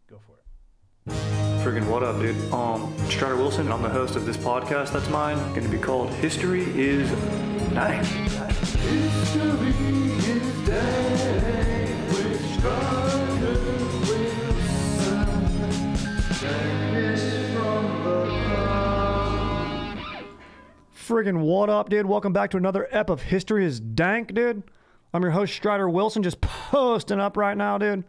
Go for it. Friggin' what up, dude? Strider Wilson. I'm the host of this podcast that's mine. Going to be called History is Dank. History is Dank with Strider Wilson. Dankness from the ground. Friggin' what up, dude? Welcome back to another ep of History is Dank, dude. I'm your host, Strider Wilson, just posting up right now, dude.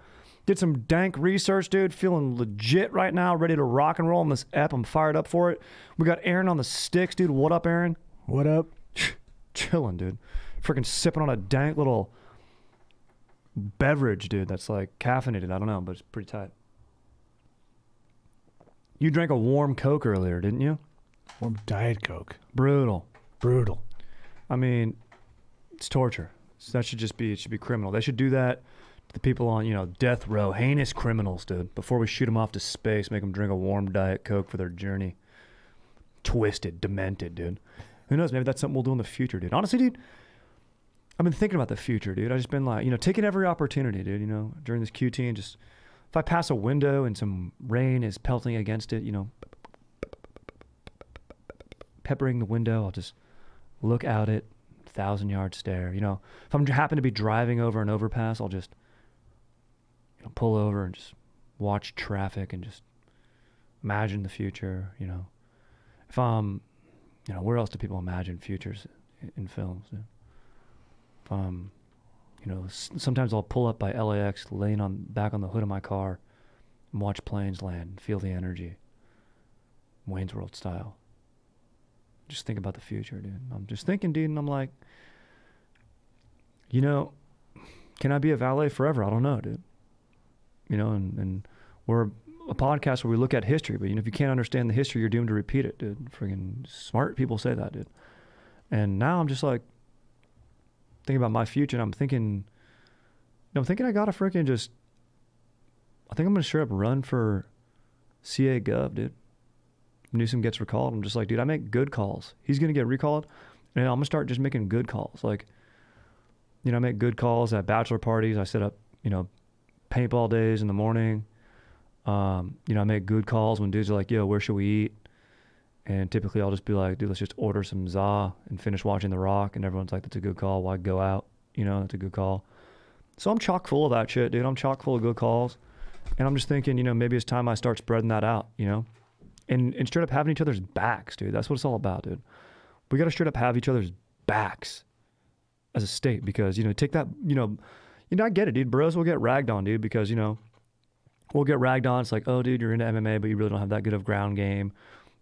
Did some dank research, dude. Feeling legit right now, ready to rock and roll on this ep. I'm fired up for it. We got Aaron on the sticks, dude. What up, Aaron? What up? Chilling, dude. Freaking sipping on a dank little beverage, dude. That's like caffeinated. I don't know, but it's pretty tight. You drank a warm Coke earlier, didn't you? Warm Diet Coke. Brutal. Brutal. I mean, it's torture. So that should just be, it should be criminal. They should do that to the people on, you know, death row, heinous criminals, dude. Before we shoot them off to space, make them drink a warm Diet Coke for their journey. Twisted, demented, dude. Who knows? Maybe that's something we'll do in the future, dude. Honestly, dude, I've been thinking about the future, dude. I've just been like, you know, taking every opportunity, dude, you know, during this QT and just, if I pass a window and some rain is pelting against it, you know, peppering the window, I'll just look out it, 1,000-yard stare. You know, if I'm happen to be driving over an overpass, I'll just, you know, pull over and just watch traffic and just imagine the future. You know, if I'm, you know, where else do people imagine futures in films? You know? If I'm, you know, sometimes I'll pull up by LAX, laying on back on the hood of my car, and watch planes land, feel the energy, Wayne's World style. Just think about the future, dude. I'm just thinking, dude, and I'm like, you know, can I be a valet forever? I don't know, dude. You know, and we're a podcast where we look at history, but, you know, if you can't understand the history, you're doomed to repeat it, dude. Friggin' smart people say that, dude. And now I'm just like, thinking about my future, and I'm thinking I gotta freaking just, I think I'm gonna straight up run for CA Gov, dude. Newsom gets recalled. I'm just like, dude, I make good calls. He's going to get recalled, and I'm going to start just making good calls. Like, you know, I make good calls at bachelor parties. I set up, you know, paintball days in the morning. You know, I make good calls when dudes are like, yo, where should we eat? And typically I'll just be like, dude, let's just order some za and finish watching The Rock. And everyone's like, that's a good call. Why go out? You know, that's a good call. So I'm chock full of that shit, dude. I'm chock full of good calls. And I'm just thinking, you know, maybe it's time I start spreading that out, you know? And straight up having each other's backs, dude. That's what it's all about, dude. We got to straight up have each other's backs as a state because, you know, take that, you know, I get it, dude. Bros will get ragged on, dude, because, you know, we'll get ragged on. It's like, oh, dude, you're into MMA, but you really don't have that good of ground game.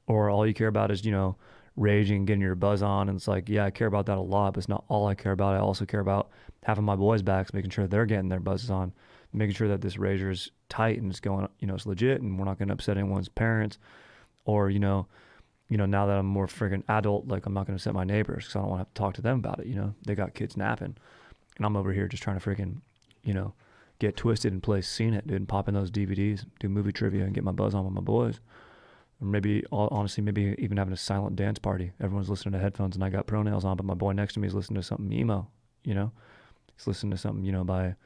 Or all you care about is, you know, raging, getting your buzz on. And it's like, yeah, I care about that a lot, but it's not all I care about. I also care about having my boys' backs, making sure they're getting their buzzes on, making sure that this razor is tight and it's going, you know, it's legit and we're not going to upset anyone's parents. Or, you know, now that I'm more friggin' adult, like I'm not going to upset my neighbors because I don't want to have to talk to them about it. You know, they got kids napping and I'm over here just trying to friggin', you know, get twisted and play Scene It, dude, and pop in those DVDs, do movie trivia and get my buzz on with my boys. Or maybe, honestly, maybe even having a silent dance party. Everyone's listening to headphones and I got pro nails on, but my boy next to me is listening to something emo, you know? He's listening to something, you know, by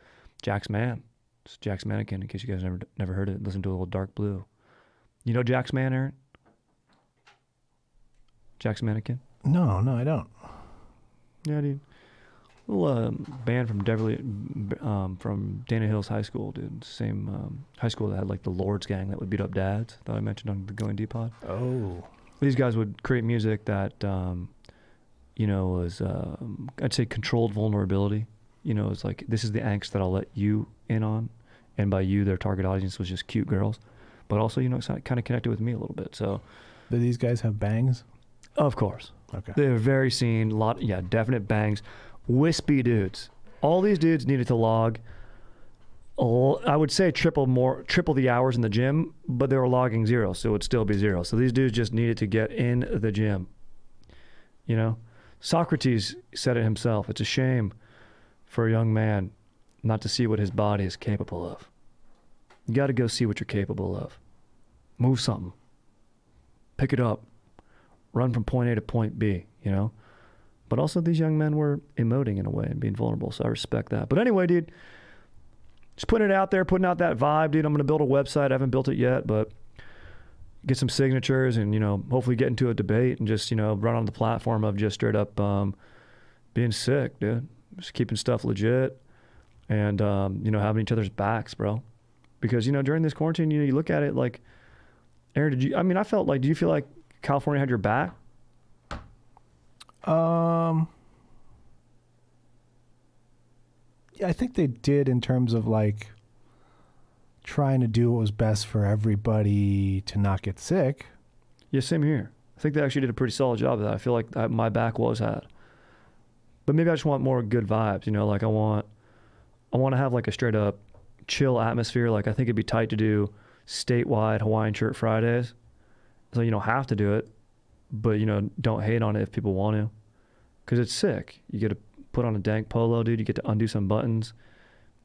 Jack's Man. It's Jack's Mannequin, in case you guys never heard it. Listen to a little Dark Blue. You know Jack's Man, Aaron? Jack's Mannequin? No, I don't. Yeah, dude. Little band from from Dana Hills High School, dude. Same high school that had like the Lord's Gang that would beat up dads. That I mentioned on the Going Deep pod. Oh. These guys would create music that, you know, was I'd say controlled vulnerability. You know, it's like this is the angst that I'll let you in on, and by you, their target audience was just cute girls, but also, you know, it's kind of connected with me a little bit. So, do these guys have bangs? Of course. Okay. They're very seen, definite bangs. Wispy dudes. All these dudes needed to log, I would say triple the hours in the gym, but they were logging 0, so it would still be 0. So these dudes just needed to get in the gym. You know? Socrates said it himself. It's a shame for a young man not to see what his body is capable of. You got to go see what you're capable of. Move something. Pick it up. Run from point A to point B, you know? But also these young men were emoting in a way and being vulnerable, so I respect that. But anyway, dude, just putting it out there, putting out that vibe, dude. I'm going to build a website. I haven't built it yet, but get some signatures and, hopefully get into a debate and just, run on the platform of just straight up being sick, dude. Just keeping stuff legit and, having each other's backs, bro. Because, during this quarantine, you look at it like, Aaron, I felt like, do you feel like California had your back? Yeah, I think they did in terms of like trying to do what was best for everybody to not get sick. Yeah, same here. I think they actually did a pretty solid job of that. I feel like my back was had. But maybe I just want more good vibes, like I want to have like a straight up chill atmosphere. Like I think it'd be tight to do statewide Hawaiian shirt Fridays. So you don't have to do it, but don't hate on it if people want to. Cause it's sick. You get to put on a dank polo, dude. You get to undo some buttons,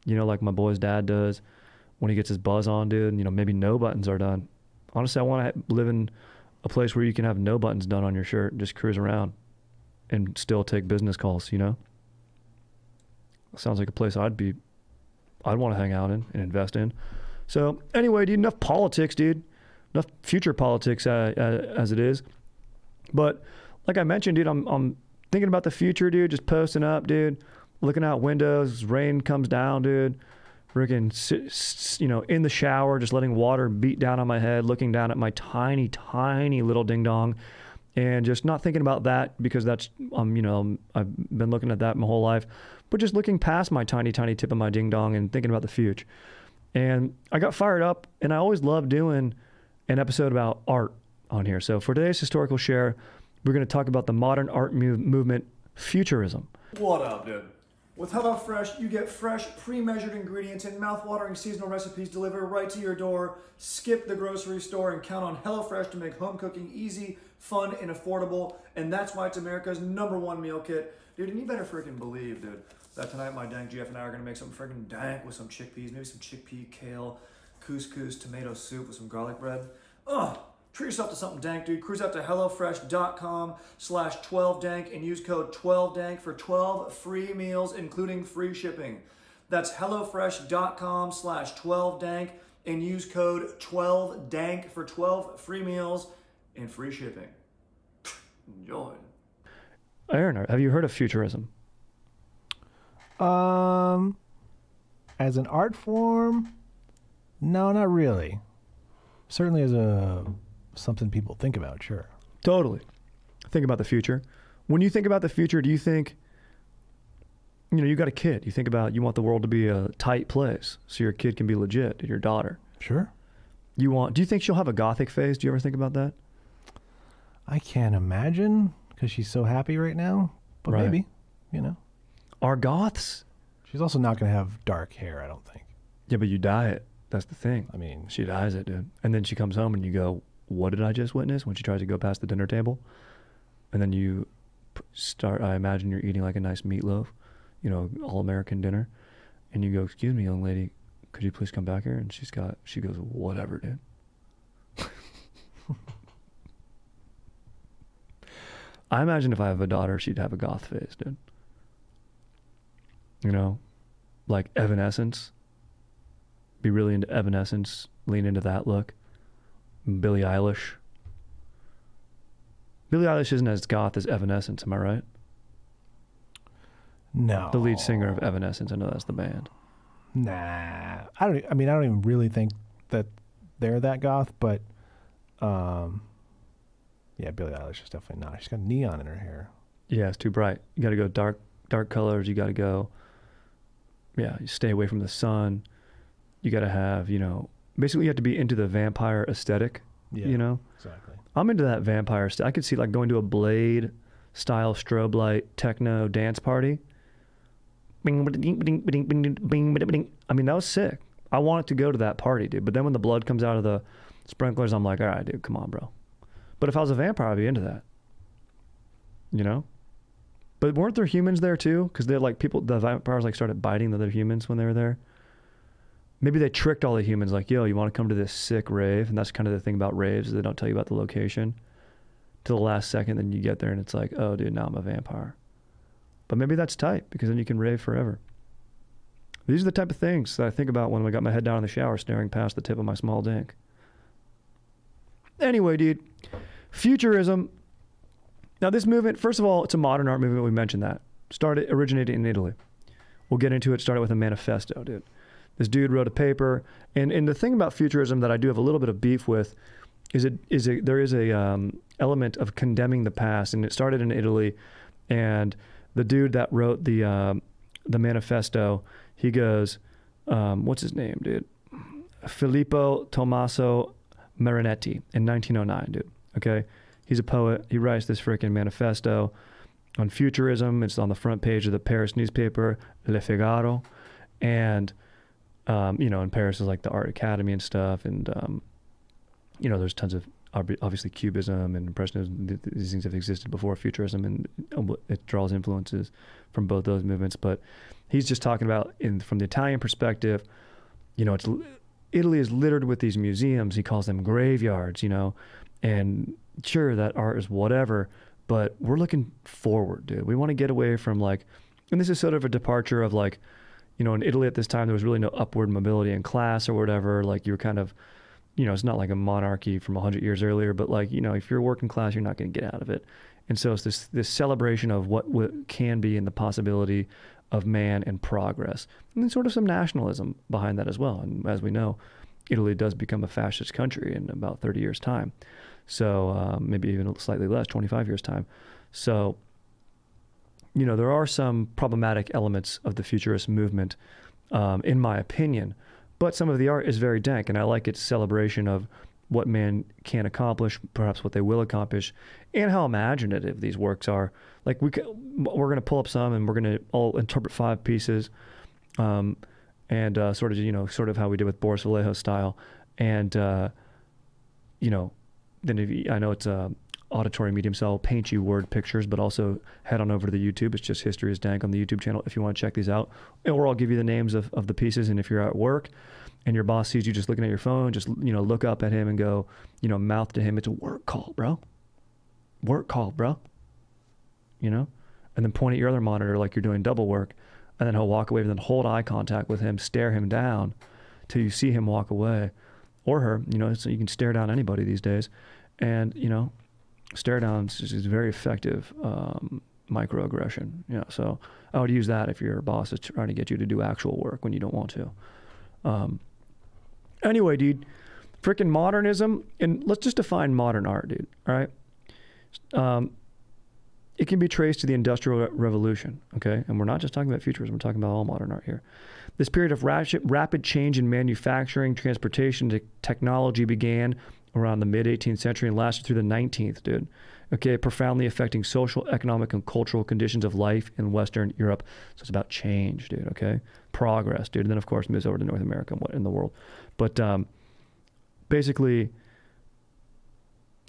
like my boy's dad does when he gets his buzz on, dude. And, maybe no buttons are done. Honestly, I want to live in a place where you can have no buttons done on your shirt and just cruise around and still take business calls, Sounds like a place I'd want to hang out in and invest in. So anyway, dude, enough politics, dude. Enough future politics as it is. But like I mentioned, dude, I'm thinking about the future, dude. Just posting up, dude. Looking out windows. Rain comes down, dude. Freaking, in the shower, just letting water beat down on my head, looking down at my tiny, tiny little ding dong, and just not thinking about that because that's, I've been looking at that my whole life, but just looking past my tiny, tiny tip of my ding dong and thinking about the future. And I got fired up, and I always love doing an episode about art on here. So for today's historical share, we're going to talk about the modern art movement, Futurism. What up, dude? With HelloFresh, you get fresh, pre-measured ingredients and mouth-watering seasonal recipes delivered right to your door. Skip the grocery store and count on HelloFresh to make home cooking easy, fun, and affordable. And that's why it's America's #1 meal kit. Dude, and you better freaking believe, dude, that tonight my Dank GF and I are going to make some freaking dank with some chickpeas, maybe some chickpea, kale, couscous, tomato soup with some garlic bread. Ugh! Treat yourself to something dank, dude. Cruise out to HelloFresh.com/12dank and use code 12dank for 12 free meals, including free shipping. That's HelloFresh.com/12dank and use code 12dank for 12 free meals and free shipping. Enjoy. Aaron, have you heard of Futurism? As an art form, no, not really. Certainly as something people think about, sure. Totally. Think about the future. When you think about the future, do you think, you got a kid. You think about, you want the world to be a tight place so your kid can be legit, your daughter. Sure. Do you think she'll have a gothic phase? Do you ever think about that? I can't imagine because she's so happy right now, but Right. maybe, Are goths? She's also not going to have dark hair, I don't think. Yeah, but you dye it. That's the thing. I mean, She dyes it, dude. And then she comes home and you go, what did I just witness? When she tries to go past the dinner table. And then you start, I imagine you're eating like a nice meatloaf, all-American dinner. And you go, excuse me, young lady, could you please come back here? And she goes, whatever, dude. I imagine if I have a daughter, she'd have a goth phase, dude. Like Evanescence. Be really into Evanescence, lean into that look. Billie Eilish. Billie Eilish isn't as goth as Evanescence, am I right? no. The lead singer of Evanescence, I know that's the band. Nah. I don't even really think that they're that goth, but yeah, Billie Eilish is definitely not. She's got neon in her hair. Yeah, it's too bright. You got to go dark colors. You got to go, you stay away from the sun. You got to have, basically you have to be into the vampire aesthetic, Yeah, exactly. I'm into that vampire I could see like going to a Blade style strobe light techno dance party. I mean, that was sick. I wanted to go to that party, dude. But then when the blood comes out of the sprinklers, I'm like, all right, dude, come on, bro. But if I was a vampire, I'd be into that. But weren't there humans there too? Because they're like the vampires like started biting the other humans when they were there. Maybe they tricked all the humans like, yo, you want to come to this sick rave? And that's kind of the thing about raves, is they don't tell you about the location till the last second. Then you get there and it's like, oh, dude, now I'm a vampire. But maybe that's tight because then you can rave forever. These are the type of things that I think about when I got my head down in the shower, staring past the tip of my small dank. Anyway, dude, Futurism. Now, this movement, first of all, it's a modern art movement. We mentioned that. Originated in Italy. We'll get into it. Started with a manifesto, dude. This dude wrote a paper. And the thing about Futurism that I do have a little bit of beef with is there is a element of condemning the past. And it started in Italy. And the dude that wrote the manifesto, he goes, what's his name, dude? Filippo Tommaso Marinetti in 1909, dude. Okay? He's a poet. He writes this freaking manifesto on futurism. It's on the front page of the Paris newspaper, Le Figaro. And, in Paris is like the Art Academy and stuff. And, there's tons of, obviously, Cubism and Impressionism. These things have existed before Futurism, and it draws influences from both those movements. But he's just talking about, from the Italian perspective, Italy is littered with these museums. He calls them graveyards, and sure, that art is whatever, but we're looking forward, dude. We want to get away from and this is sort of a departure of in Italy at this time, there was really no upward mobility in class or whatever. You were kind of, it's not like a monarchy from 100 years earlier, but if you're working class, you're not going to get out of it. And so it's this celebration of what can be and the possibility of man and progress. And then sort of some nationalism behind that as well. And as we know, Italy does become a fascist country in about 30 years' time. So maybe even slightly less, 25 years' time. So, there are some problematic elements of the futurist movement, in my opinion. But some of the art is very dank, and I like its celebration of what man can accomplish, perhaps what they will accomplish, and how imaginative these works are. We're going to pull up some, and we're going to all interpret 5 pieces, and sort of how we did with Boris Vallejo style, and then I know it's a auditory medium, so I'll paint you word pictures, but also head on over to the YouTube. It's just History is Dank on the YouTube channel if you want to check these out. Or I'll give you the names of the pieces, and if you're at work and your boss sees you just looking at your phone, just, look up at him and go, mouth to him, it's a work call, bro. Work call, bro. And then point at your other monitor like you're doing double work, and then he'll walk away, and then hold eye contact with him, stare him down till you see him walk away. Or her, so you can stare down anybody these days. And, stare down is very effective microaggression. So I would use that if your boss is trying to get you to do actual work when you don't want to. Anyway, dude, freaking modernism, and let's just define modern art, dude, all right? It can be traced to the Industrial Revolution, okay? And we're not just talking about futurism, we're talking about all modern art here. This period of rapid change in manufacturing, transportation, technology began around the mid-18th century and lasted through the 19th, dude. Okay, profoundly affecting social, economic, and cultural conditions of life in Western Europe. So it's about change, dude, okay? Progress, dude. And then, of course, moves over to North America and what in the world. But basically,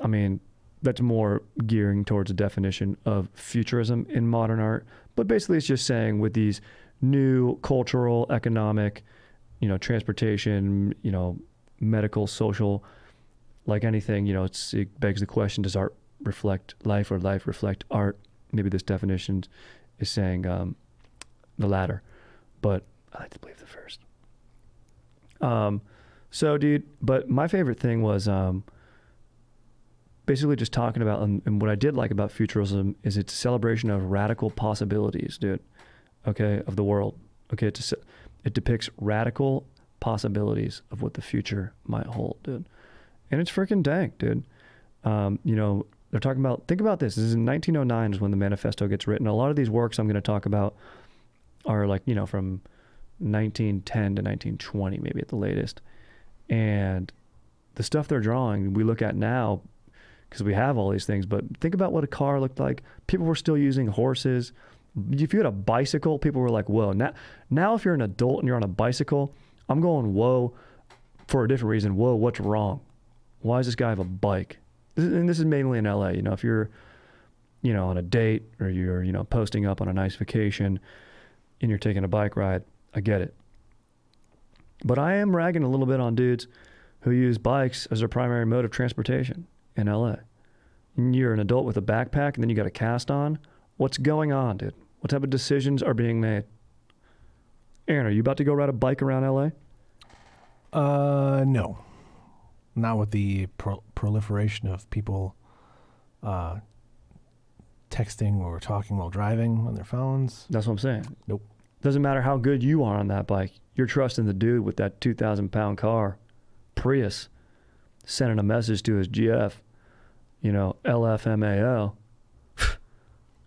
that's more gearing towards a definition of futurism in modern art. But basically, it's just saying with these new cultural, economic, transportation, medical, social, like anything, it begs the question, does art reflect life or life reflect art? Maybe this definition is saying the latter, but I like to believe the first. So, dude, but my favorite thing was basically just talking about, and what I did like about futurism is its celebration of radical possibilities, dude, okay, of the world. Okay, it depicts radical possibilities of what the future might hold, dude. And it's freaking dank, dude. They're talking about, think about this. This is in 1909 is when the manifesto gets written. A lot of these works I'm going to talk about are from 1910 to 1920, maybe at the latest. And the stuff they're drawing, we look at now because we have all these things, but think about what a car looked like. People were still using horses. If you had a bicycle, people were like, whoa. Now if you're an adult and you're on a bicycle, I'm going, whoa, for a different reason. Whoa, what's wrong? Why does this guy have a bike? And this is mainly in LA. If you're, on a date or you're, posting up on a nice vacation and you're taking a bike ride, I get it. But I am ragging a little bit on dudes who use bikes as their primary mode of transportation in LA. And you're an adult with a backpack and then you got a cast on. What's going on, dude? What type of decisions are being made? Aaron, are you about to go ride a bike around LA? No. Not with the proliferation of people texting or talking while driving on their phones. That's what I'm saying. Nope. Doesn't matter how good you are on that bike. You're trusting the dude with that 2,000-pound car, Prius, sending a message to his GF, you know, LFMAO,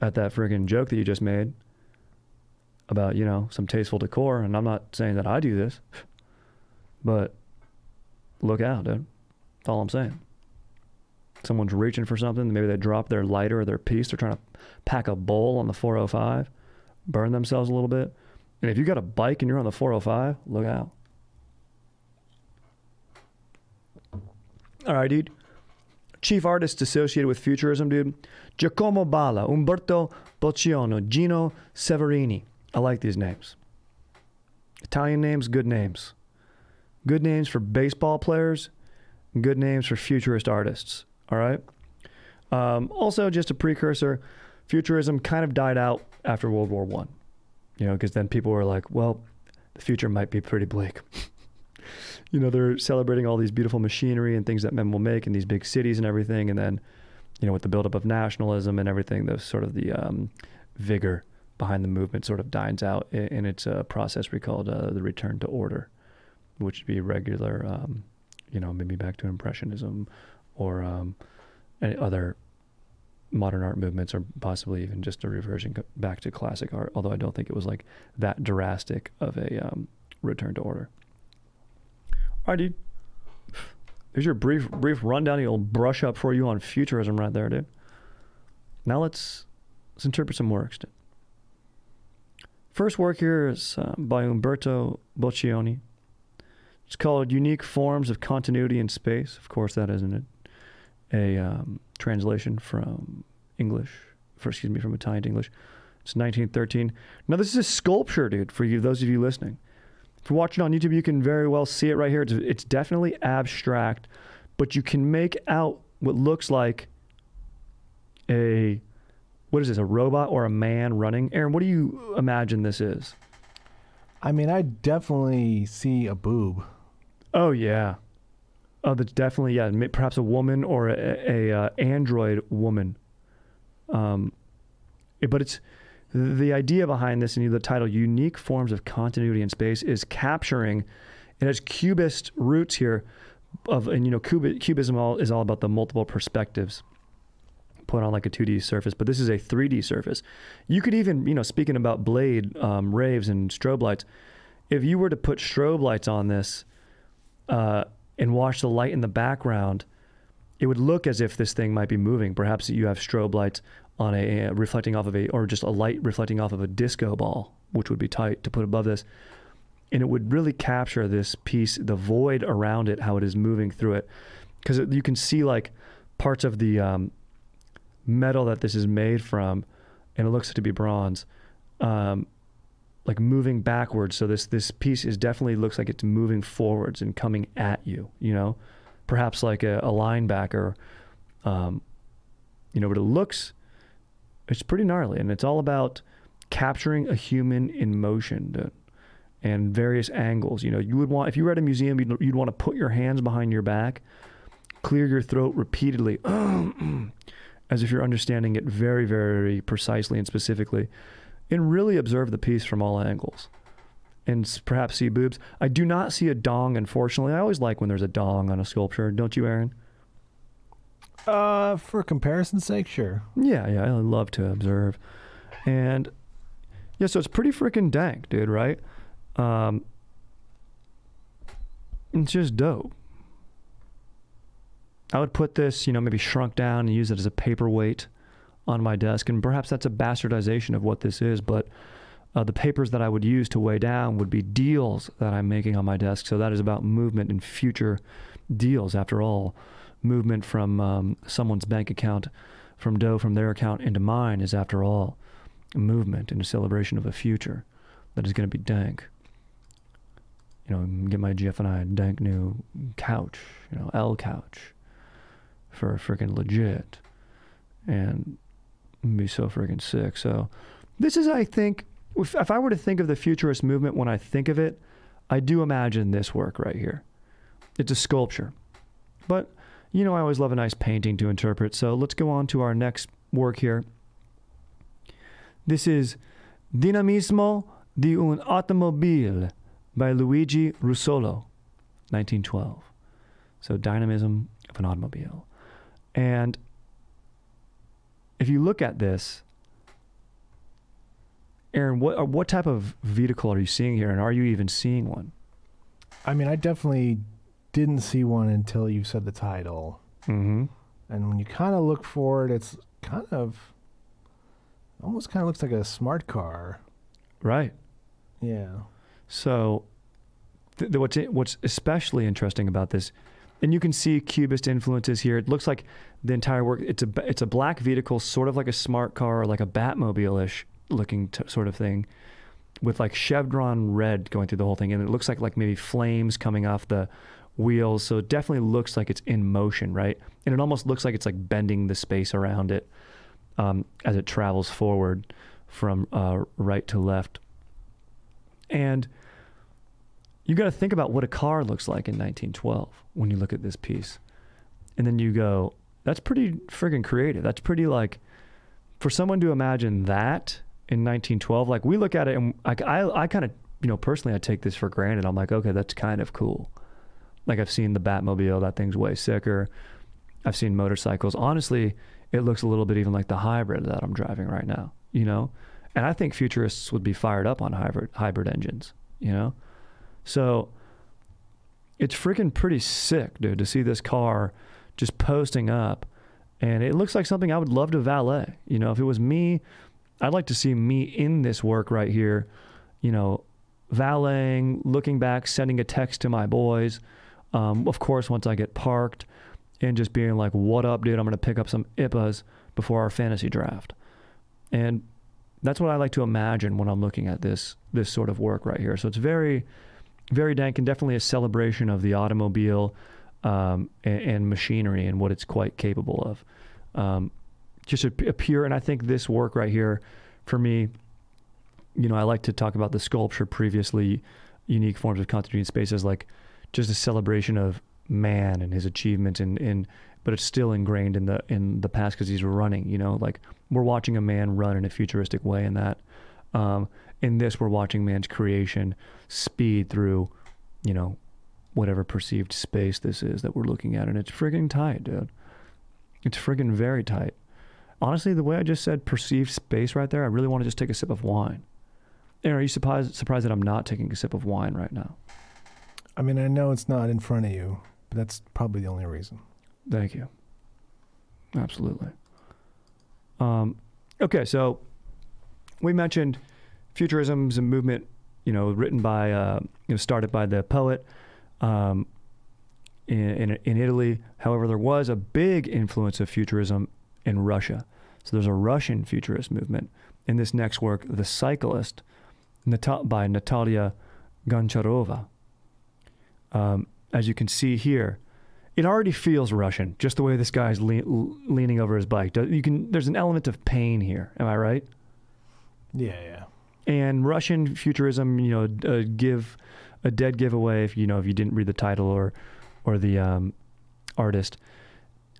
at that friggin' joke that you just made about, you know, some tasteful decor. And I'm not saying that I do this, but look out, dude. That's all I'm saying. Someone's reaching for something. Maybe they drop their lighter or their piece. They're trying to pack a bowl on the 405, burn themselves a little bit. And if you got a bike and you're on the 405, look out. All right, dude. Chief artists associated with Futurism, dude. Giacomo Balla, Umberto Boccioni, Gino Severini. I like these names. Italian names, good names. Good names for baseball players, good names for futurist artists. All right. Also, just a precursor, Futurism kind of died out after World War I. You know, because then people were like, well, the future might be pretty bleak. You know, they're celebrating all these beautiful machinery and things that men will make in these big cities and everything. And then, you know, with the buildup of nationalism and everything, the sort of the vigor behind the movement sort of dies out in its process we called the return to order, which would be regular, you know, maybe back to Impressionism or any other modern art movements, or possibly even just a reversion back to classic art, although I don't think it was like that drastic of a return to order. All right, dude. There's your brief rundown, a little brush up for you on Futurism right there, dude. Now let's interpret some works, dude. First work here is by Umberto Boccioni. It's called Unique Forms of Continuity in Space. Of course, that isn't it. A translation from English, from Italian to English. It's 1913. Now, this is a sculpture, dude, for you, those of you listening. If you're watching on YouTube, you can very well see it right here. It's definitely abstract, but you can make out what looks like a robot or a man running? Aaron, what do you imagine this is? I mean, I definitely see a boob. Oh, yeah. Oh, that's definitely, yeah, perhaps a woman or a android woman. But it's the idea behind this, and the title, Unique Forms of Continuity in Space, is capturing, it has cubist roots here, and you know, cubism is all about the multiple perspectives put on like a 2D surface, but this is a 3D surface. You could even, you know, speaking about blade raves and strobe lights, if you were to put strobe lights on this and watch the light in the background, it would look as if this thing might be moving. Perhaps you have strobe lights on reflecting off of or just a light reflecting off of a disco ball, which would be tight to put above this. And it would really capture this piece, the void around it, how it is moving through it. Because you can see like parts of the metal that this is made from, and it looks to be bronze, like moving backwards. So this piece definitely looks like it's moving forwards and coming at you, you know, perhaps like a linebacker, you know, but it's pretty gnarly, and it's all about capturing a human in motion and various angles. You know, you would want, if you were at a museum, you'd want to put your hands behind your back, clear your throat repeatedly, as if you're understanding it very, very precisely and specifically, and really observe the piece from all angles, and perhaps see boobs. I do not see a dong, unfortunately. I always like when there's a dong on a sculpture. Don't you, Aaron? For comparison's sake, sure. Yeah, I love to observe. And yeah, so it's pretty freaking dank, dude, right? It's just dope. I would put this, you know, maybe shrunk down and use it as a paperweight on my desk, and perhaps that's a bastardization of what this is, but the papers that I would use to weigh down would be deals that I'm making on my desk. So that is about movement and future deals. After all, movement from someone's bank account, from dough from their account into mine, is after all a movement and a celebration of a future that is going to be dank. You know, get my GF&I dank new couch, you know, L couch, for freaking legit, and be so freaking sick. So this is, I think, if I were to think of the futurist movement, when I think of it, I do imagine this work right here. It's a sculpture. But, you know, I always love a nice painting to interpret. So let's go on to our next work here. This is Dinamismo di un automobile by Luigi Russolo, 1912. So dynamism of an automobile. And if you look at this, Aaron, what type of vehicle are you seeing here, and are you even seeing one? I mean, I definitely didn't see one until you said the title. Mm-hmm. And when you kind of look for it, it's almost kind of looks like a smart car. Right. Yeah. So what's especially interesting about this, and you can see Cubist influences here. It looks like the entire work, it's a black vehicle, sort of like a smart car, like a Batmobile-ish looking sort of thing, with like chevron red going through the whole thing. And it looks like maybe flames coming off the wheels. So it definitely looks like it's in motion, right? And it almost looks like it's like bending the space around it as it travels forward from right to left. And you got to think about what a car looks like in 1912 when you look at this piece. And then you go, that's pretty friggin' creative. That's pretty, like, for someone to imagine that in 1912, like, we look at it and I kind of, you know, personally, I take this for granted. I'm like, okay, that's kind of cool. Like, I've seen the Batmobile, that thing's way sicker. I've seen motorcycles. Honestly, it looks a little bit even like the hybrid that I'm driving right now, you know? And I think futurists would be fired up on hybrid engines, you know? So it's freaking pretty sick, dude, to see this car just posting up. And it looks like something I would love to valet. You know, if it was me, I'd like to see me in this work right here, you know, valeting, looking back, sending a text to my boys. Of course, once I get parked, and just being like, what up, dude? I'm going to pick up some IPAs before our fantasy draft. And that's what I like to imagine when I'm looking at this sort of work right here. So it's very, very dank, and definitely a celebration of the automobile and machinery and what it's quite capable of. Just a pure, and I think this work right here, for me, you know, I like to talk about the sculpture previously, unique forms of continuity in space, as like just a celebration of man and his achievements, but it's still ingrained in the past because he's running, you know, like we're watching a man run in a futuristic way in that. In this, we're watching man's creation speed through, you know, whatever perceived space this is that we're looking at. And it's friggin' tight, dude. It's friggin' very tight. Honestly, the way I just said perceived space right there, I really want to just take a sip of wine. Aaron, are you surprised that I'm not taking a sip of wine right now? I mean, I know it's not in front of you, but that's probably the only reason. Thank you. Absolutely. Okay, so we mentioned Futurism's a movement, you know, written by, you know, started by the poet in Italy. However, there was a big influence of Futurism in Russia. So there's a Russian futurist movement. In this next work, The Cyclist, by Natalia Goncharova. As you can see here, it already feels Russian, just the way this guy's leaning over his bike. There's an element of pain here. Am I right? Yeah. And Russian futurism, you know, give a dead giveaway if you didn't read the title or the artist.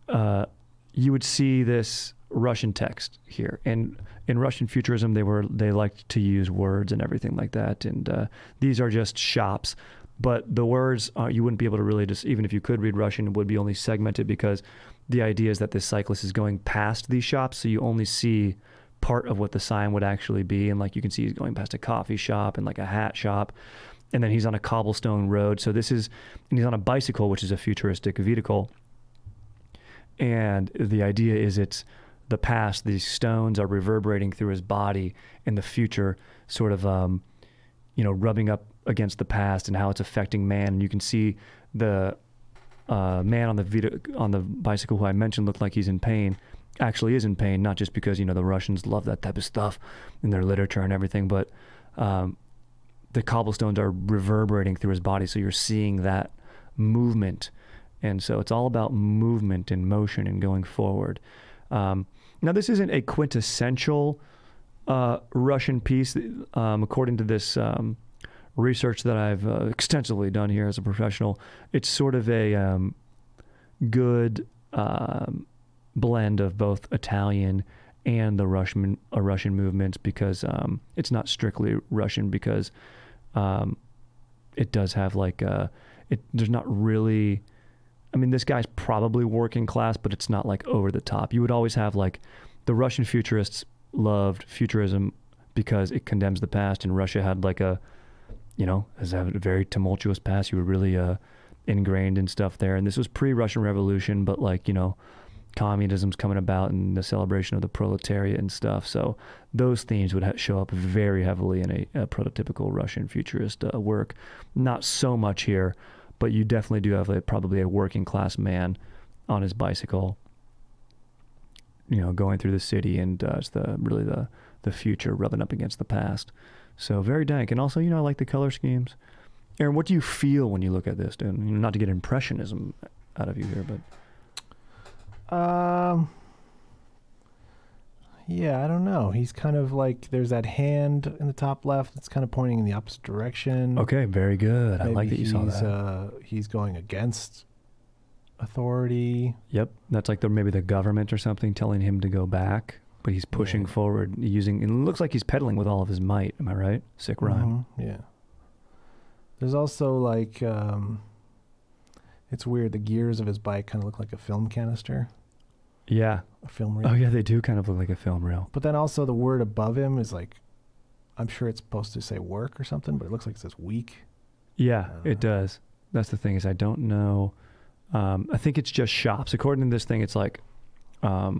You would see this Russian text here, and in Russian futurism, they liked to use words and everything like that. And these are just shops. But the words, you wouldn't be able to really just, even if you could read Russian, it would be only segmented, because the idea is that this cyclist is going past these shops, so you only see part of what the sign would actually be. And like you can see he's going past a coffee shop and like a hat shop, and then he's on a cobblestone road. So and he's on a bicycle, which is a futuristic vehicle. And the idea is it's the past, these stones are reverberating through his body, and the future sort of, you know, rubbing up against the past and how it's affecting man. And you can see the man on the bicycle who I mentioned looked like he's in pain, actually is in pain, not just because, you know, the Russians love that type of stuff in their literature and everything, but the cobblestones are reverberating through his body, so you're seeing that movement. And so it's all about movement and motion and going forward. Now, this isn't a quintessential Russian piece, according to this research that I've extensively done here as a professional, it's sort of a good blend of both Italian and the Russian movements, because it's not strictly Russian, because it does have like there's not really, I mean, this guy's probably working class, but it's not like over the top. You would always have like the Russian futurists loved Futurism because it condemns the past, and Russia had like a, you know, has a very tumultuous past. You were really ingrained in stuff there, and this was pre-Russian Revolution, but like, you know, communism's coming about and the celebration of the proletariat and stuff. So those themes would show up very heavily in a prototypical Russian futurist work. Not so much here, but you definitely do have probably a working class man on his bicycle, you know, going through the city, and it's the future rubbing up against the past. So very dank. And also, you know, I like the color schemes. Aaron, what do you feel when you look at this, dude? You know, not to get impressionism out of you here, but yeah, I don't know. He's kind of like, there's that hand in the top left that's kind of pointing in the opposite direction. okay, very good. Maybe I like that you saw that. He's going against authority. Yep, that's like maybe the government or something telling him to go back, but he's pushing forward, using, it looks like he's pedaling with all of his might. Am I right? Sick rhyme. Mm-hmm. Yeah. There's also like, it's weird. The gears of his bike kind of look like a film canister. Yeah. A film reel. Oh yeah, they do kind of look like a film reel. But then also the word above him is like, I'm sure it's supposed to say work or something, but it looks like it says week. Yeah, it does. That's the thing, is I don't know. I think it's just shops. According to this thing, it's like, yeah,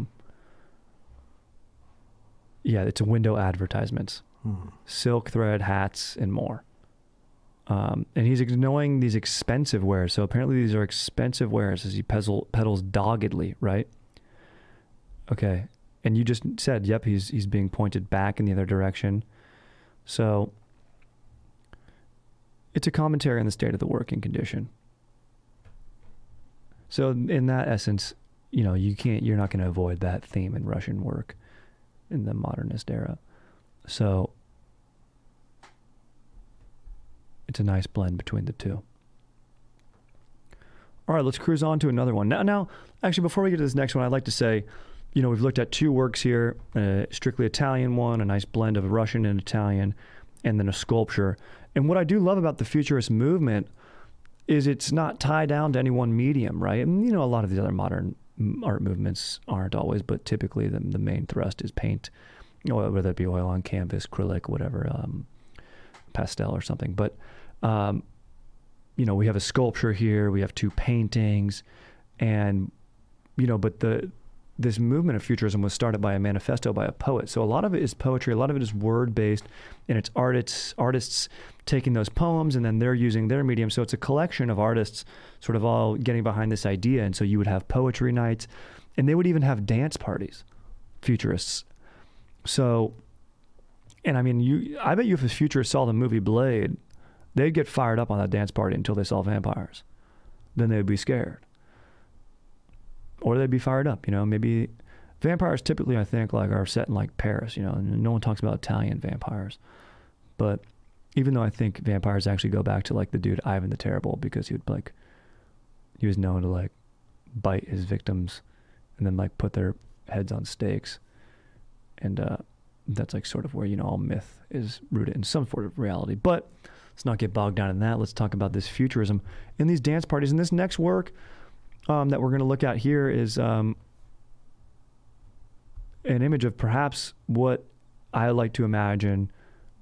it's a window advertisements, silk thread, hats, and more. And he's ignoring these expensive wares. So apparently these are expensive wares as he pedals doggedly, right? Okay. And you just said, yep, he's being pointed back in the other direction. So it's a commentary on the state of the working condition. So in that essence, you know, you're not going to avoid that theme in Russian work in the modernist era. So it's a nice blend between the two. All right, let's cruise on to another one. Now, actually, before we get to this next one, I'd like to say, you know, we've looked at two works here, a strictly Italian one, a nice blend of Russian and Italian, and then a sculpture. And what I do love about the Futurist movement is it's not tied down to any one medium, right? And, you know, a lot of these other modern art movements aren't always, but typically the main thrust is paint, you know, whether it be oil on canvas, acrylic, whatever, pastel or something. But, you know, we have a sculpture here, we have two paintings, and, you know, but this movement of Futurism was started by a manifesto by a poet. So a lot of it is poetry, a lot of it is word-based, and it's artists taking those poems and then they're using their medium. So it's a collection of artists sort of all getting behind this idea. And so you would have poetry nights, and they would even have dance parties, Futurists. So, and I mean, I bet you if a Futurist saw the movie Blade, they'd get fired up on that dance party until they saw vampires. Then they would be scared. Or they'd be fired up, you know. Maybe vampires typically, I think, like are set in like Paris, you know, and no one talks about Italian vampires. But even though I think vampires actually go back to like the dude Ivan the Terrible, because he was known to like bite his victims and then like put their heads on stakes. And that's like sort of where, you know, all myth is rooted in some sort of reality. But let's not get bogged down in that. Let's talk about this Futurism and these dance parties. And this next work that we're going to look at here is an image of perhaps what I like to imagine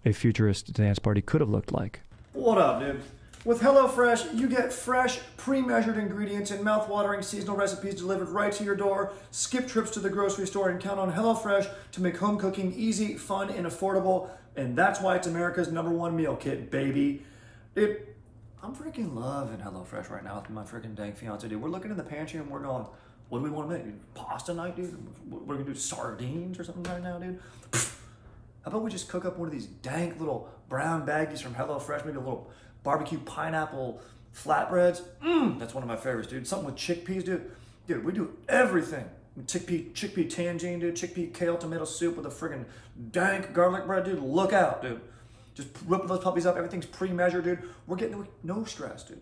a futurist dance party could have looked like. What up, dude? With HelloFresh, you get fresh, pre-measured ingredients and mouth-watering seasonal recipes delivered right to your door. Skip trips to the grocery store and count on HelloFresh to make home cooking easy, fun, and affordable. And that's why it's America's #1 meal kit, baby. Dude, I'm freaking loving HelloFresh right now with my freaking dank fiance, dude. We're looking in the pantry and we're going, what do we want to make, dude? Pasta night, dude? We're going to do sardines or something right now, dude? How about we just cook up one of these dank little brown baggies from HelloFresh, maybe a little barbecue pineapple flatbreads? That's one of my favorites, dude. Something with chickpeas, dude. Dude, we do everything chickpea tangine, dude. Chickpea kale tomato soup with a friggin' dank garlic bread, dude. Look out, dude. Just whip those puppies up. Everything's pre-measured, dude. We're getting no stress, dude.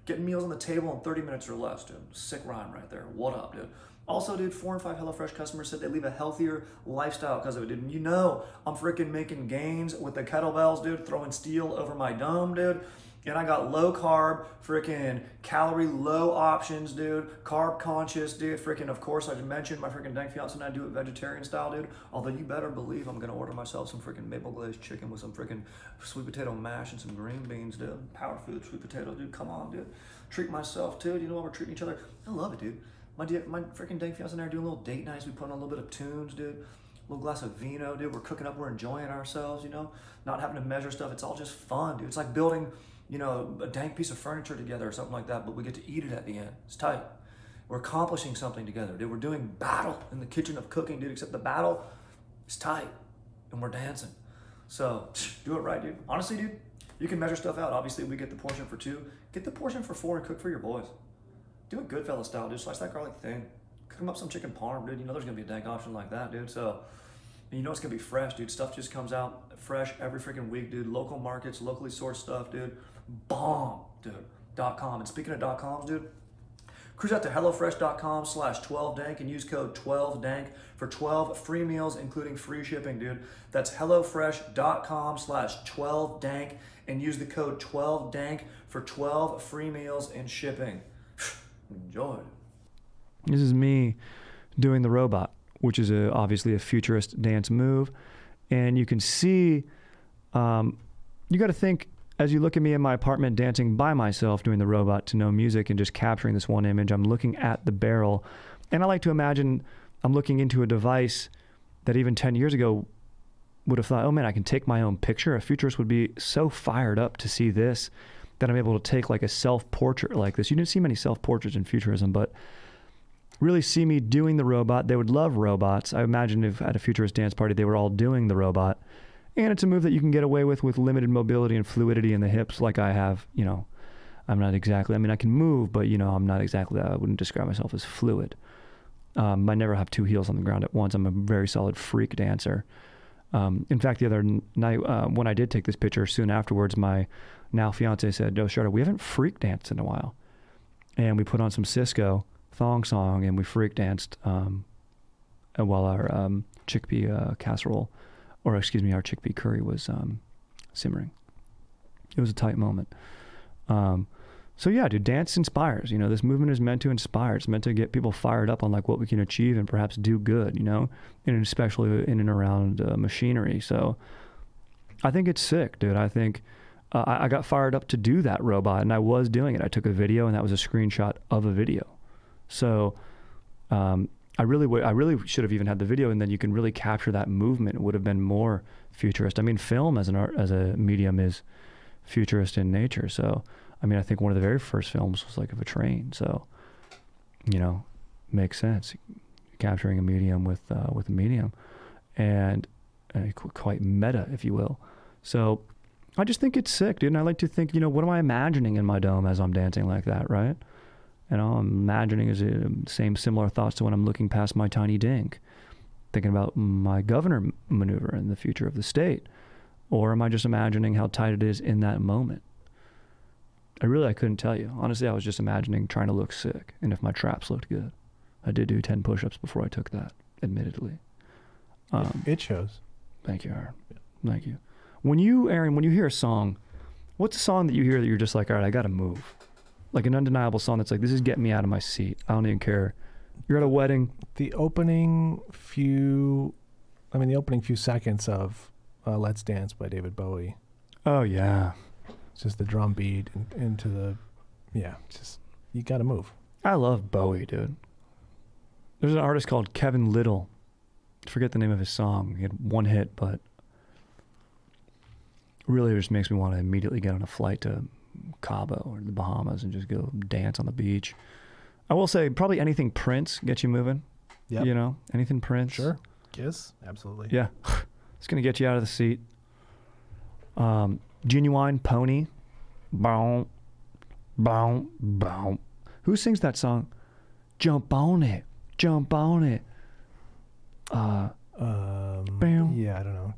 Getting meals on the table in 30 minutes or less, dude. Sick rhyme right there. What up, dude? Also, dude, 4 and 5 HelloFresh customers said they leave a healthier lifestyle because of it, dude. And you know I'm freaking making gains with the kettlebells, dude. Throwing steel over my dome, dude. And I got low carb, freaking calorie low options, dude. Carb conscious, dude. Freaking, of course, I just mentioned my freaking dank fiance and I do it vegetarian style, dude. Although you better believe I'm gonna order myself some freaking maple glazed chicken with some freaking sweet potato mash and some green beans, dude. Power food, sweet potato, dude. Come on, dude. Treat myself too. You know what we're treating each other? I love it, dude. My freaking dank fiance and I are doing little date nights. We put on a little bit of tunes, dude. A little glass of vino, dude. We're cooking up. We're enjoying ourselves, you know. Not having to measure stuff. It's all just fun, dude. It's like building, you know, a dank piece of furniture together or something like that, but we get to eat it at the end. It's tight. We're accomplishing something together, dude. We're doing battle in the kitchen of cooking, dude, except the battle is tight and we're dancing. So do it right, dude. Honestly, dude, you can measure stuff out. Obviously, we get the portion for 2. Get the portion for 4 and cook for your boys. Do it Goodfellas style, dude. Slice that garlic thin. Cook them up some chicken parm, dude. You know there's gonna be a dank option like that, dude. So, and you know it's gonna be fresh, dude. Stuff just comes out fresh every freaking week, dude. Local markets, locally sourced stuff, dude. Bomb, dude. .com. And speaking of .coms, dude, cruise out to HelloFresh.com/12dank and use code 12dank for 12 free meals, including free shipping, dude. That's HelloFresh.com/12dank and use the code 12dank for 12 free meals and shipping. Enjoy. This is me doing the robot, which is obviously a futurist dance move. And you can see, you got to think, as you look at me in my apartment dancing by myself doing the robot to no music and just capturing this one image, I'm looking at the barrel. And I like to imagine I'm looking into a device that even 10 years ago would have thought, oh man, I can take my own picture. A futurist would be so fired up to see this that I'm able to take like a self-portrait like this. You didn't see many self-portraits in Futurism, but really see me doing the robot. They would love robots. I imagine if at a futurist dance party, they were all doing the robot. And it's a move that you can get away with limited mobility and fluidity in the hips like I have. You know, I'm not exactly, I mean, I can move, but you know, I'm not exactly, I wouldn't describe myself as fluid. I never have 2 heels on the ground at once. I'm a very solid freak dancer. In fact, the other night, when I did take this picture, soon afterwards, my now fiance said, "Oh, Sharda, we haven't freak danced in a while." And we put on some Cisco thong song and we freak danced while our chickpea casserole, or excuse me, our chickpea curry was simmering. It was a tight moment. So yeah, dude, dance inspires. You know, this movement is meant to inspire. It's meant to get people fired up on like what we can achieve and perhaps do good, you know, and especially in and around machinery. So I think it's sick, dude. I think I got fired up to do that robot, and I was doing it. I took a video, and that was a screenshot of a video. So I really should have even had the video, and then you can really capture that movement. It would have been more futurist. I mean, film as a medium is futurist in nature. So I mean, I think one of the very first films was like of a train. So, you know, makes sense capturing a medium with a medium, and quite meta, if you will. So I just think it's sick, dude. And I like to think, you know, what am I imagining in my dome as I'm dancing like that, right? You know, I'm imagining similar thoughts to when I'm looking past my tiny dink, thinking about my governor maneuver and the future of the state. Or am I just imagining how tight it is in that moment? I couldn't tell you. Honestly, I was just imagining trying to look sick and if my traps looked good. I did do 10 push-ups before I took that, admittedly. It shows. Thank you, Aaron. Yeah. Thank you. Aaron, when you hear a song, what's a song that you hear that you're just like, all right, I got to move? Like an undeniable song that's like, this is getting me out of my seat. I don't even care. You're at a wedding. The opening few seconds of Let's Dance by David Bowie. Oh, yeah. It's just the drum beat into the, just, you got to move. I love Bowie, dude. There's an artist called Kevin Little. I forget the name of his song. He had one hit, but really it just makes me want to immediately get on a flight to Cabo or the Bahamas and just go dance on the beach. I will say probably anything Prince gets you moving. Yeah. You know, anything Prince. Sure. Kiss. Absolutely. Yeah. It's going to get you out of the seat. Genuine Pony. Boom. Boom. Boom. Who sings that song? Jump on it. Jump on it. Yeah, I don't know.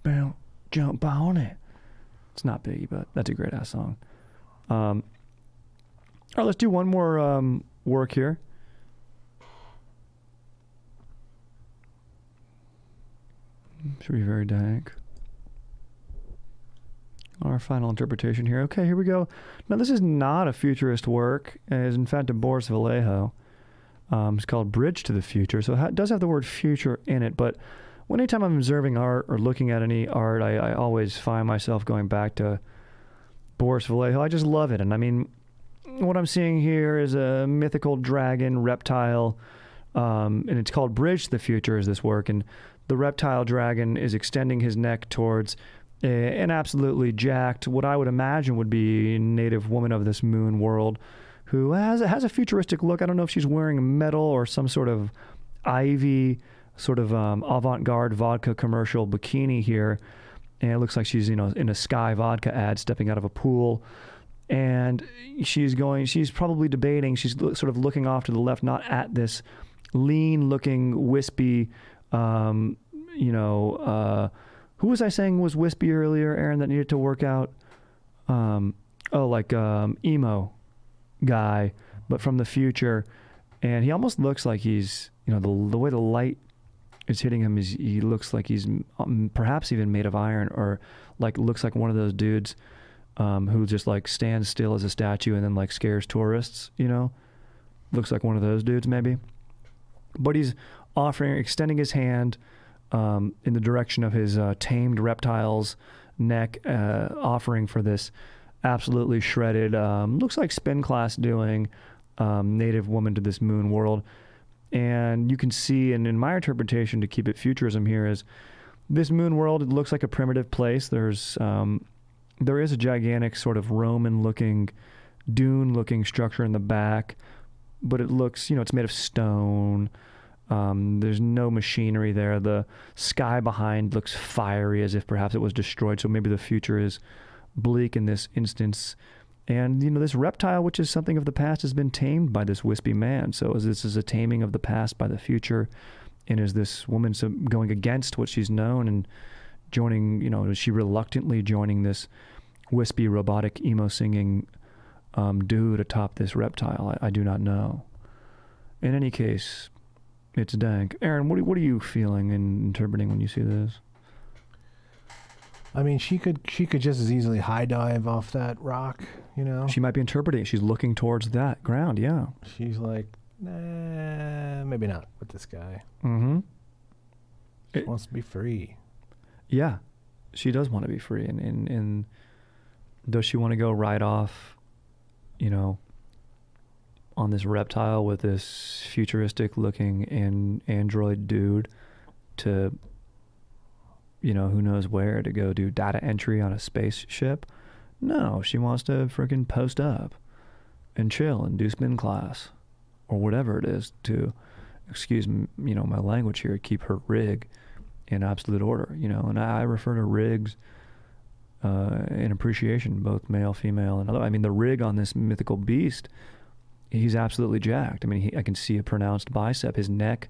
Bow, jump on it. It's not Biggie, but that's a great ass song. All right, let's do one more work here. Should be very dank. Our final interpretation here. Okay, here we go. Now, this is not a futurist work. It is, in fact, a Boris Vallejo. It's called Bridge to the Future. So it does have the word future in it, but anytime I'm observing art or looking at any art, I always find myself going back to Boris Vallejo. I just love it. And I mean, what I'm seeing here is a mythical dragon reptile, and it's called Bridge to the Future is this work. And the reptile dragon is extending his neck towards an absolutely jacked, what I would imagine would be a native woman of this moon world who has a futuristic look. I don't know if she's wearing metal or some sort of ivy, sort of avant-garde vodka commercial bikini here. And it looks like she's, in a Sky vodka ad stepping out of a pool. And she's probably debating, she's sort of looking off to the left, not at this lean-looking, wispy, who was I saying was wispy earlier, Aaron, that needed to work out? Emo guy, but from the future. And he almost looks like he's, the way the light is hitting him, he looks like he's perhaps even made of iron, or looks like one of those dudes who just stands still as a statue and then scares tourists, looks like one of those dudes maybe. But he's extending his hand in the direction of his tamed reptile's neck, offering for this absolutely shredded, looks like spin class doing native woman to this moon world. And you can see, and in my interpretation to keep it futurism here, is this moon world, it looks like a primitive place. There is a gigantic sort of Roman-looking, dune-looking structure in the back, but it looks, it's made of stone. There's no machinery there. The sky behind looks fiery, as if perhaps it was destroyed, so maybe the future is bleak in this instance. And, this reptile, which is something of the past, has been tamed by this wispy man. So this is a taming of the past by the future. And is this woman going against what she's known and joining, is she reluctantly joining this wispy, robotic, emo-singing dude atop this reptile? I do not know. In any case, it's dank. Aaron, what are you feeling and interpreting when you see this? I mean, she could just as easily high dive off that rock, She might be interpreting. She's looking towards that ground, yeah. She's like, nah, maybe not with this guy. Mm-hmm. She wants to be free. Yeah, she does want to be free. And does she want to go right off, on this reptile with this futuristic-looking android dude to, who knows where to go do data entry on a spaceship? No, she wants to freaking post up and chill and do spin class or whatever it is to, excuse me, my language here, keep her rig in absolute order, and I refer to rigs in appreciation, both male, female, and other. I mean, the rig on this mythical beast, he's absolutely jacked. I mean, I can see a pronounced bicep. His neck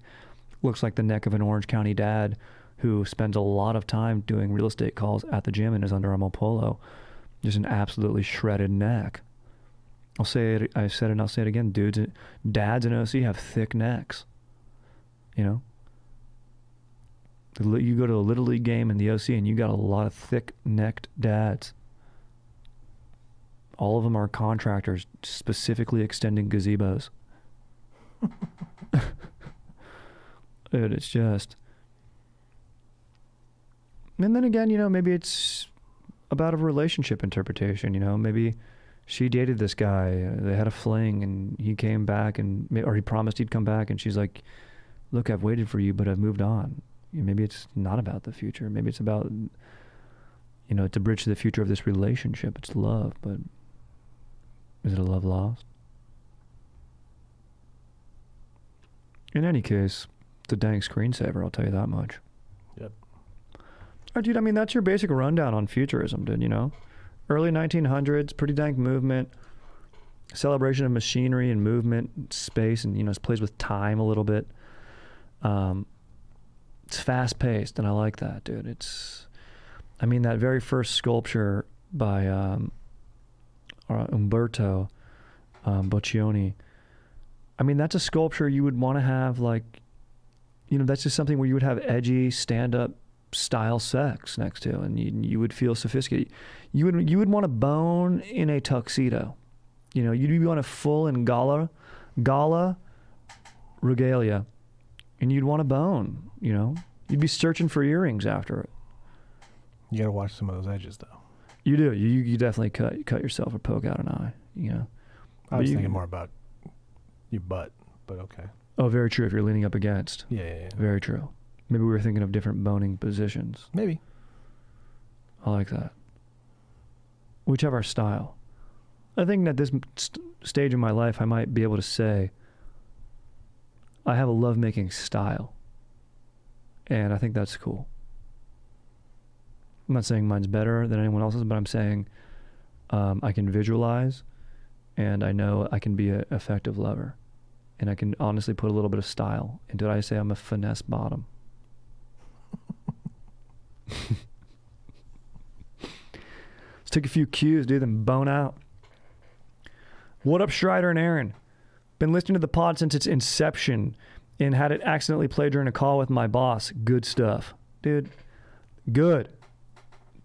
looks like the neck of an Orange County dad who spends a lot of time doing real estate calls at the gym in his Under Armour polo. Just an absolutely shredded neck. I've said it and I'll say it again. Dads in OC have thick necks. You go to a Little League game in the OC and you got a lot of thick-necked dads. All of them are contractors specifically extending gazebos. Dude, it's just... And then again, maybe it's about a relationship interpretation, maybe she dated this guy, they had a fling, and he came back, or he promised he'd come back, and she's like, look, I've waited for you, but I've moved on. Maybe it's not about the future. Maybe it's about, it's a bridge to the future of this relationship. It's love, but is it a love lost? In any case, it's a dank screensaver, I'll tell you that much. Yep. Oh, dude, I mean, that's your basic rundown on futurism, dude, Early 1900s, pretty dank movement. celebration of machinery and movement, space, and it plays with time a little bit. It's fast paced, and I like that, dude. That very first sculpture by Umberto Boccioni. That's a sculpture you would want to have, like, that's just something where you would have edgy stand-up style sex next to, and you would feel sophisticated. You would want to bone in a tuxedo. You'd want to full in gala regalia, and you'd want to bone. You'd be searching for earrings after it. You got to watch some of those edges, though. You do. You definitely cut yourself or poke out an eye. I was thinking more about your butt, but okay. Oh, very true. If you're leaning up against. Yeah. Very true. Maybe we were thinking of different boning positions. Maybe. I like that. Whichever style. I think at this stage in my life, I might be able to say I have a lovemaking style. And I think that's cool. I'm not saying mine's better than anyone else's, but I'm saying I can visualize, and I know I can be an effective lover. And I can honestly put a little bit of style. And did I say I'm a finesse bottom? Let's take a few cues, dude, then bone out. What up, Strider and Aaron? Been listening to the pod since its inception and had it accidentally play during a call with my boss. Good stuff. Dude, good.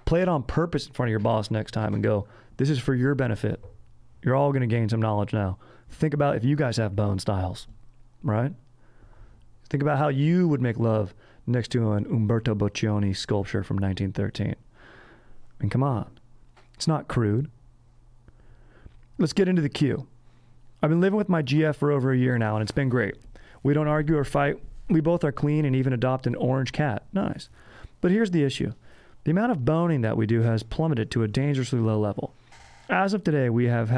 Play it on purpose in front of your boss next time and go, this is for your benefit. You're all going to gain some knowledge now. Think about if you guys have bone styles, right? Think about how you would make love next to an Umberto Boccioni sculpture from 1913. Come on. It's not crude. Let's get into the queue. I've been living with my GF for over a year now, and it's been great. We don't argue or fight. We both are clean and even adopt an orange cat. Nice. But here's the issue. The amount of boning that we do has plummeted to a dangerously low level. As of today, we have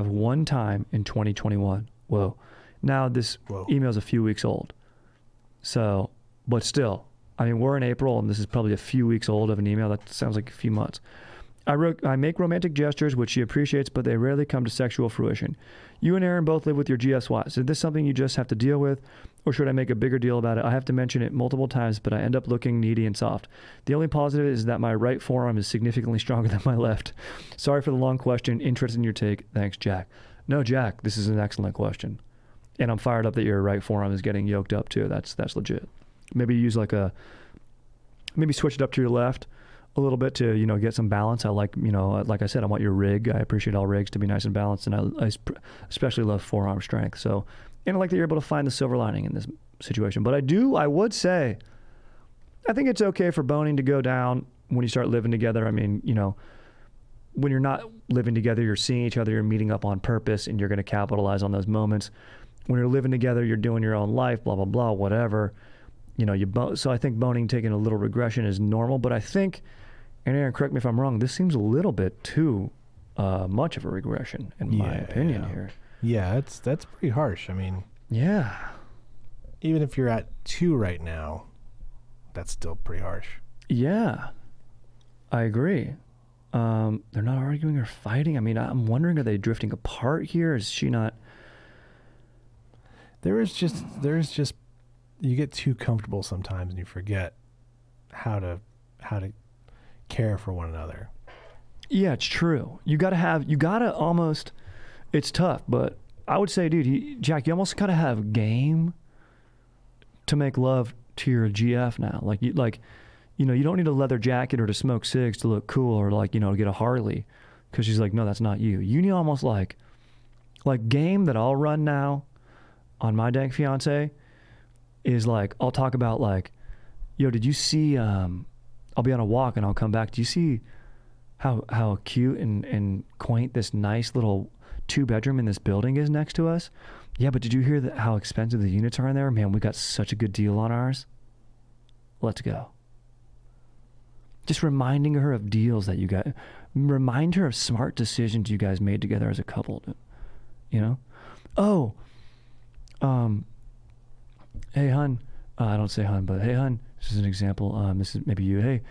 one time in 2021. Whoa. Now this email's a few weeks old. So, but still, we're in April, and this is probably a few weeks old of an email. That sounds like a few months. I make romantic gestures, which she appreciates, but they rarely come to sexual fruition. You and Aaron both live with your GSYs. Is this something you just have to deal with, or should I make a bigger deal about it? I have to mention it multiple times, but I end up looking needy and soft. The only positive is that my right forearm is significantly stronger than my left. Sorry for the long question. Interested in your take. Thanks, Jack. No, Jack, this is an excellent question. And I'm fired up that your right forearm is getting yoked up too. That's legit. Maybe use maybe switch it up to your left a little bit to, get some balance. I like, like I said, I want your rig. I appreciate all rigs to be nice and balanced, and I especially love forearm strength. So, and I like that you're able to find the silver lining in this situation. But I would say, I think it's okay for boning to go down when you start living together. When you're not living together, you're seeing each other, you're meeting up on purpose, and you're going to capitalize on those moments. When you're living together, you're doing your own life, blah, blah, blah, whatever. So I think boning taking a little regression is normal, but I think, and Aaron, correct me if I'm wrong, this seems a little bit too much of a regression, in my opinion here. Yeah, that's pretty harsh. Yeah. Even if you're at 2 right now, that's still pretty harsh. Yeah, I agree. They're not arguing or fighting. I'm wondering, are they drifting apart here? Is she not? There is just you get too comfortable sometimes and you forget how to care for one another. Yeah, it's true. You gotta almost, it's tough, but I would say, dude, Jack, you almost gotta have game to make love to your GF now. You don't need a leather jacket or to smoke cigs to look cool, or to get a Harley, because she's like, no, that's not you. You need almost like game that I'll run now on my Dank fiance is I'll talk about yo, did you see, I'll be on a walk and I'll come back. Do you see how cute and quaint this nice little 2-bedroom in this building is next to us? Yeah, but did you hear how expensive the units are in there? Man, we got such a good deal on ours. Let's go. Just reminding her of deals that you got. Remind her of smart decisions you guys made together as a couple. Oh, hey, hun. I don't say hun, but hey, hun. This is an example. This is maybe you. Hey,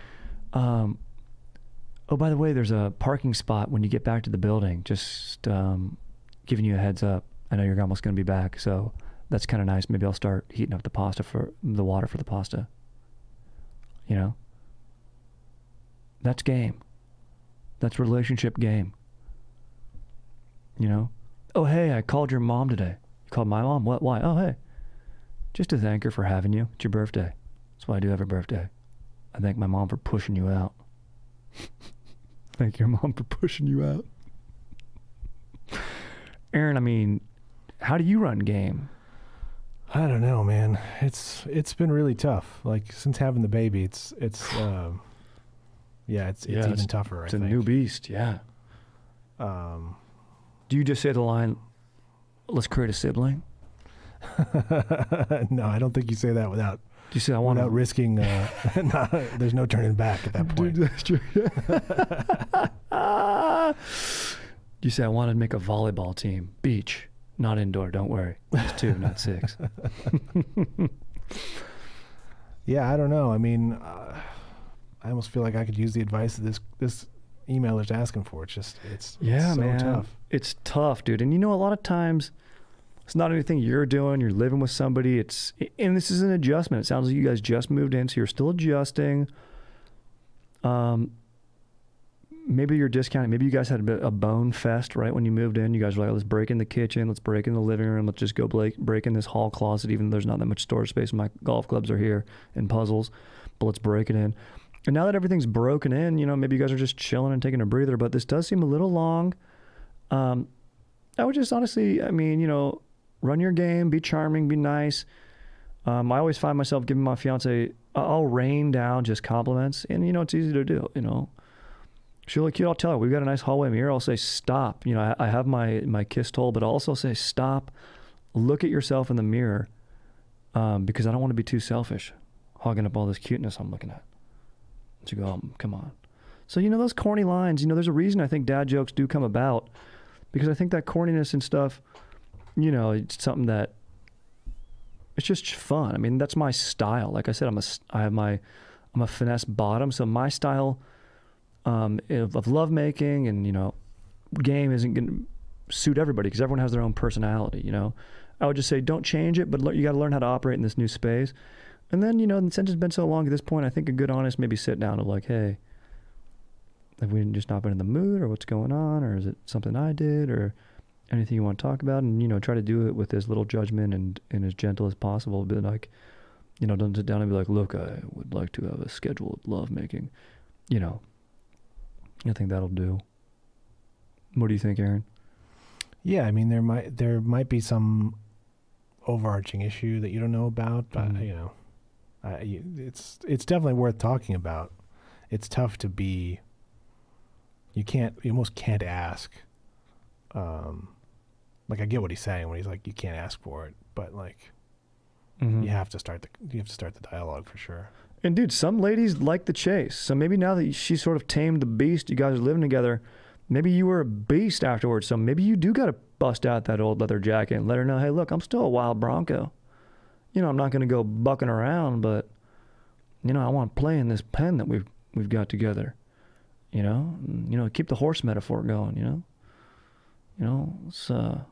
Oh, by the way, there's a parking spot when you get back to the building. Just giving you a heads up. I know you're almost going to be back, so that's kind of nice. Maybe I'll start heating up the water for the pasta. You know? That's game. That's relationship game. You know? Oh, hey, I called your mom today. You called my mom? What? Why? Oh, hey. Just to thank her for having you. It's your birthday. That's what I do every birthday. I thank my mom for pushing you out. Thank your mom for pushing you out. Aaron, I mean, how do you run game? I don't know, man. It's been really tough. Like since having the baby, it's even tougher. It's a new beast. Yeah. Do you just say the line, "Let's create a sibling"? No, I don't think you say that without. Do you say I want without risking? There's no turning back at that point. Dude, that's true. You say I want to make a volleyball team. Beach, not indoor. Don't worry. It's 2, not 6. Yeah, I don't know. I mean, I almost feel like I could use the advice that this emailer's asking for. It's so man. tough. It's tough, dude. And you know, a lot of times it's not anything you're doing. You're living with somebody. And this is an adjustment. It sounds like you guys just moved in, so you're still adjusting. Maybe you're discounting. Maybe you guys had a bone fest right when you moved in. You guys were like, let's break in the kitchen. Let's break in the living room. Let's just go break in this hall closet, even though there's not that much storage space. My golf clubs are here and puzzles, but let's break it in. And now that everything's broken in, you know, maybe you guys are just chilling and taking a breather, but this does seem a little long. I would just honestly, I mean, you know, run your game, be charming, be nice. I always find myself giving my fiance, I'll rain down just compliments, and you know, it's easy to do, you know. She'll look cute, I'll tell her, we've got a nice hallway mirror, I'll say, stop. You know, I have my kiss toll, but I'll also say, stop, look at yourself in the mirror, because I don't want to be too selfish, hogging up all this cuteness I'm looking at. So you go, oh, come on. So, you know, those corny lines, you know, there's a reason I think dad jokes do come about, because I think that corniness and stuff, you know, it's something that, it's just fun. I mean, that's my style. Like I said, I'm a finesse bottom, so my style of lovemaking and, you know, game isn't going to suit everybody because everyone has their own personality, you know. I would just say don't change it, but you got to learn how to operate in this new space. And then, you know, since it's been so long at this point, I think a good honest maybe sit down of like, hey, have we just not been in the mood, or what's going on, or is it something I did, or anything you want to talk about? And, you know, try to do it with as little judgment and as gentle as possible. But like, you know, don't sit down and be like, look, I would like to have a scheduled lovemaking. You know, I think that'll do. What do you think, Aaron? Yeah, I mean, there might be some overarching issue that you don't know about, but you know, it's definitely worth talking about. It's tough to be. You almost can't ask. Like I get what he's saying when he's like, you can't ask for it, but like, you have to start the dialogue for sure. And dude, some ladies like the chase. So maybe now that she sort of tamed the beast, you guys are living together, maybe you were a beast afterwards. So maybe you do got to bust out that old leather jacket and let her know, hey, look, I'm still a wild Bronco. You know, I'm not going to go bucking around, but you know, I want to play in this pen that we've got together. You know, keep the horse metaphor going. You know, it's enough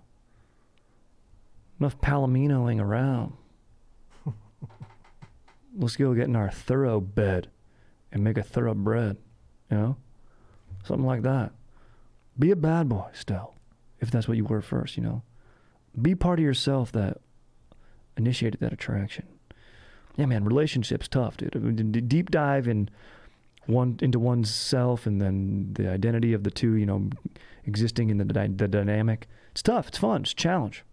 palominoing around. Let's go get in our thoroughbed and make a thoroughbred, you know? Something like that. Be a bad boy still, if that's what you were first, you know? Be part of yourself that initiated that attraction. Yeah, man, relationships tough, dude. Deep dive into one's self and then the identity of the two, you know, existing in the dynamic. It's tough. It's fun. It's a challenge.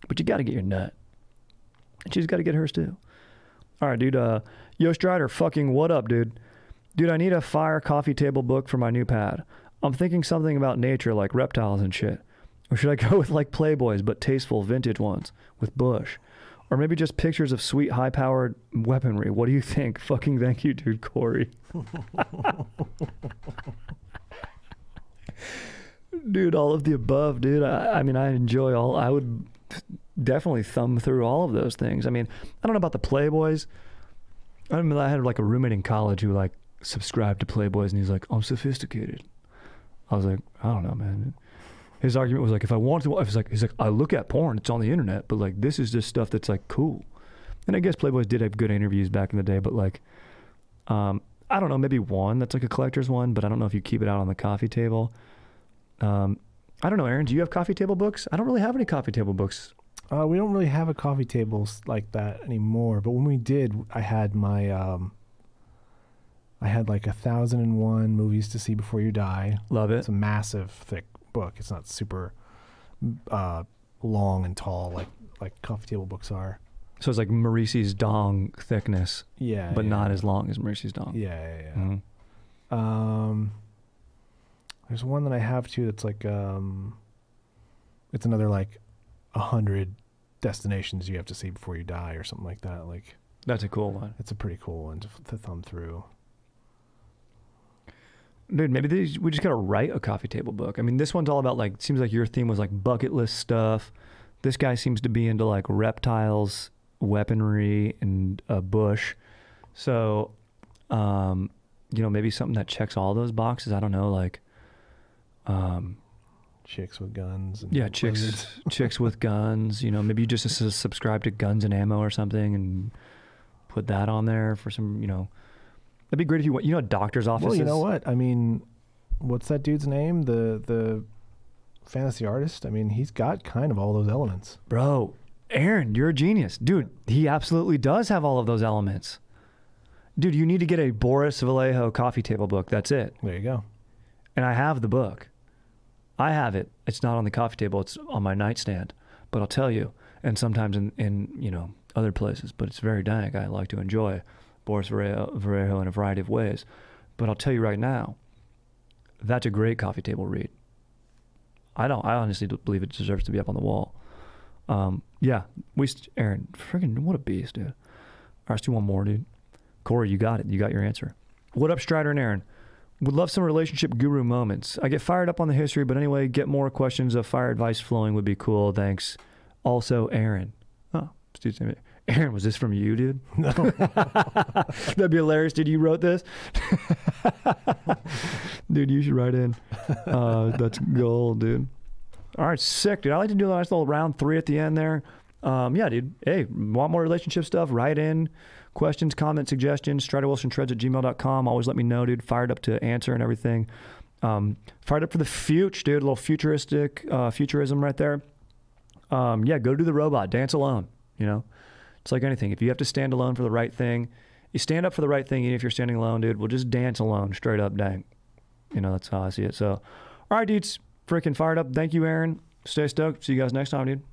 But you got to get your nut. And she's got to get hers too. All right, dude. Yo, Strider, fucking what up, dude? Dude, I need a fire coffee table book for my new pad. I'm thinking something about nature, like reptiles and shit. Or should I go with like Playboys, but tasteful vintage ones with bush? Or maybe just pictures of sweet, high-powered weaponry. What do you think? Fucking thank you, dude, Corey. Dude, all of the above, dude. I mean, I enjoy all. I would definitely thumb through all of those things. I mean, I don't know about the Playboys. I mean, I had like a roommate in college who like subscribe to Playboys, and he's like, I'm sophisticated. I was like, I don't know, man. His argument was like, if I want to, he's like, I look at porn, it's on the internet, but like, this is just stuff that's like cool. And I guess Playboys did have good interviews back in the day, but like, I don't know, maybe one that's like a collector's one, but I don't know if you keep it out on the coffee table. I don't know, Aaron, do you have coffee table books? I don't really have any coffee table books. We don't really have a coffee table like that anymore, but when we did, I had my, I had like 1,001 movies to see before you die. Love it. It's a massive, thick book. It's not super long and tall like coffee table books are. So it's like Maurice's dong thickness. Yeah. But not as long as Maurice's dong. Yeah. Mm-hmm. There's one that I have too that's like, it's another like 100 destinations you have to see before you die or something like that. Like, that's a cool one. it's a pretty cool one to thumb through. Dude, maybe we just gotta write a coffee table book. I mean, this one's all about like, seems like your theme was like bucket list stuff. This guy seems to be into like reptiles, weaponry, and bush. So, maybe something that checks all those boxes. I don't know, like, chicks with guns. And yeah, chicks with guns. Maybe you just subscribe to Guns and Ammo or something and put that on there for some, That'd be great if you went, doctor's offices. Well, you know what? I mean, what's that dude's name? The fantasy artist? I mean, he's got kind of all those elements. Bro, Aaron, you're a genius. Dude, he absolutely does have all of those elements. Dude, you need to get a Boris Vallejo coffee table book. That's it. There you go. And I have the book. I have it. It's not on the coffee table. It's on my nightstand. But I'll tell you, and sometimes in other places, but it's very dank. I like to enjoy Boris Vallejo in a variety of ways. But I'll tell you right now, that's a great coffee table read. I honestly believe it deserves to be up on the wall. Aaron, friggin' what a beast, dude. All right, let's do one more, dude. Corey, you got it. You got your answer. What up, Strider and Aaron? Would love some relationship guru moments. I get fired up on the history, but anyway, get more questions of fire advice flowing would be cool. Thanks. Also, Aaron. Oh, Aaron, was this from you, dude? No. That'd be hilarious, dude. You wrote this? Dude, you should write in. That's gold, dude. All right, sick, dude. I like to do a nice little round 3 at the end there. Yeah, dude. Hey, want more relationship stuff? Write in. Questions, comments, suggestions, StriderWilsonTreads@gmail.com. Always let me know, dude. Fired up to answer and everything. Fired up for the future, dude. A little futurism right there. Go do the robot. Dance alone, It's like anything. If you have to stand alone for the right thing, you stand up for the right thing, even if you're standing alone, dude. We'll just dance alone, straight up, dang. That's how I see it. So, all right, dudes. Freaking fired up. Thank you, Aaron. Stay stoked. See you guys next time, dude.